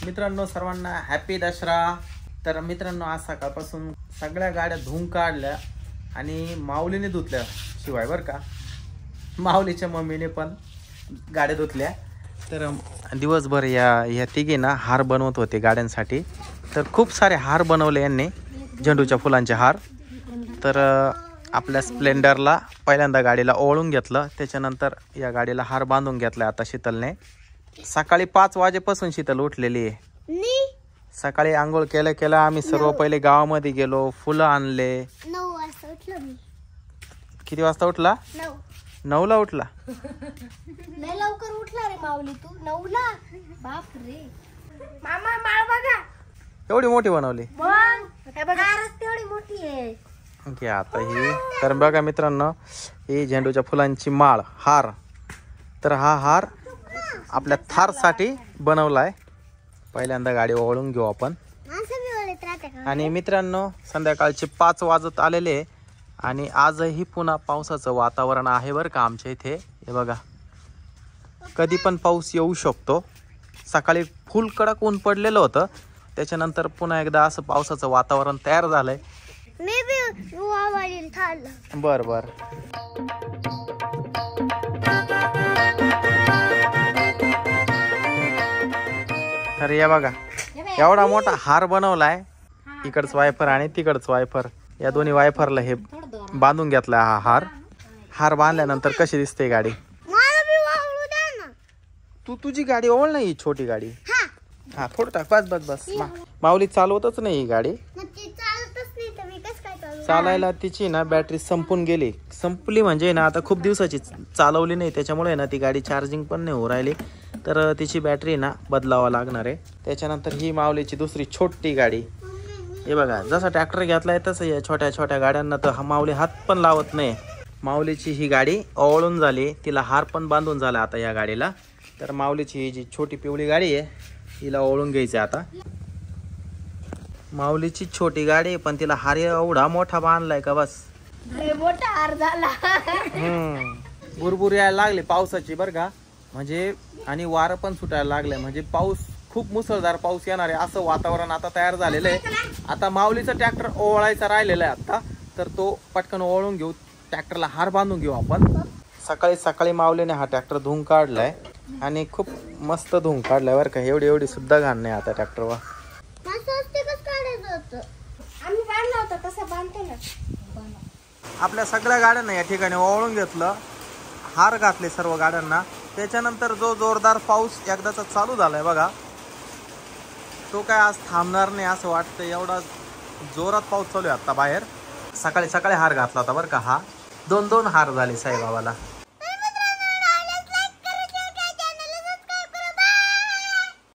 मित्रांनो सर्वांना हॅपी दसरा। तर मित्रांनो आज सकाळपासून सगळ्या गाड्या धुवून काढल्या आणि माऊलीने धुतल्या शिवाय बरं का, माऊलीच्या मम्मीने पण गाड्या धुतल्या। तर दिवसभर या तिघे ना हार बनवत होते गाड्यांसाठी। तर खूप सारे हार बनवले यांनी, झेंडूच्या फुलांचे हार। तर आपल्या स्प्लेंडरला पहिल्यांदा गाडीला ओळून घेतलं, त्याच्यानंतर या गाडीला हार बांधून घेतला। आता शीतलने सकाळी 5 वाजेपासून शीतल उठलेली आहे। सकाळी आंघोळ केलं आम्ही सर्व पहिले गावामध्ये गेलो, फुलं आणले। 9 वाजता उठलो मी। किती वाजता उठला? 9 ला उठला। लय लवकर उठला रे माऊली तू। 9 ला? बाप रे मामा, माळ बघा एवढी मोठी बनवली। मग हे बघा तेवढी मोठी आहे की आता ही। तर बघा मित्रांनो, ही झेंडूच्या फुलांची माळ हार। तर हा हार आपल्या थार साठी बनवलाय। पहिल्यांदा गाडी ओळून घेऊ आपण। आणि मित्रांनो संध्याकाळचे 5 वाजत आलेले आणि आजही पुन्हा पावसाचं वातावरण आहे बरं का आमच्या इथे। हे बघा कधी पण पाऊस येऊ शकतो। सकाळी फुल कडक ऊन पडलेलं होतं, त्याच्यानंतर पुन्हा एकदा असं पावसाचं वातावरण तयार झालंय। बर बर। तर या बघा एवढा मोठा हार बनवलाय। इकडच वायफर आणि तिकडच वायफर, या दोन्ही वायफरला हे बांधून घेतलाय। हा हार बांधल्यानंतर कशी दिसते गाडी? तुझी गाडी ओळ नाही, छोटी गाडी। हा थोडं टाक, बस बस बस। माऊली चालवतच नाही ही गाडी, चालायला तिची ना बॅटरी संपून गेली। संपली म्हणजे ना आता खूप दिवसाची चालवली नाही, त्याच्यामुळे ना ती गाडी चार्जिंग पण नाही होऊ राहिली। तर तिची बॅटरी ना बदलावा लागणार आहे। त्याच्यानंतर ही माऊलीची दुसरी छोटी गाडी। हे बघा जसा ट्रॅक्टर घेतलाय तसं या छोट्या छोट्या गाड्यांना तर माऊली हात पण लावत नाही। माऊलीची ही गाडी ओळून झाली, तिला हार पण बांधून झाला आता या गाडीला। तर माऊलीची ही जी छोटी पिवळी गाडी आहे हिला ओळून घ्यायची आता। माऊलीची छोटी गाडी पण तिला हार एवढा मोठा बांधलाय का बस। मोठा हार झाला। बुरबुर यायला लागले पावसाची बरं का, म्हणजे आणि वारं पण सुटायला लागले, म्हणजे पाऊस खूप मुसळधार पाऊस येणार आहे असं वातावरण आता तयार झालेलं आहे। आता माऊलीचा ट्रॅक्टर ओळायचा राहिलेला आहे आता, तर तो पटकन ओळून घेऊ, ट्रॅक्टरला हार बांधून घेऊ आपण। सकाळी सकाळी माऊलीने हा ट्रॅक्टर धुवून काढलाय आणि खूप मस्त धुवून काढलाय बरं का। एवढी सुद्धा घाण नाही आता ट्रॅक्टरवर। आपल्या सगळ्या गाड्यांना या ठिकाणी ओळून घेतलं, हार घातले सर्व गाड्यांना। त्याच्यानंतर जो जोरदार पाऊस एकदाचा चालू झालाय बघा, तो काय आज थांबणार नाही असं वाटतं। एवढा जोरात पाऊस चालू आहे आता बाहेर। सकाळी सकाळी हार घातला होता बरं का, हा 2 हार झाले साईबाबाला।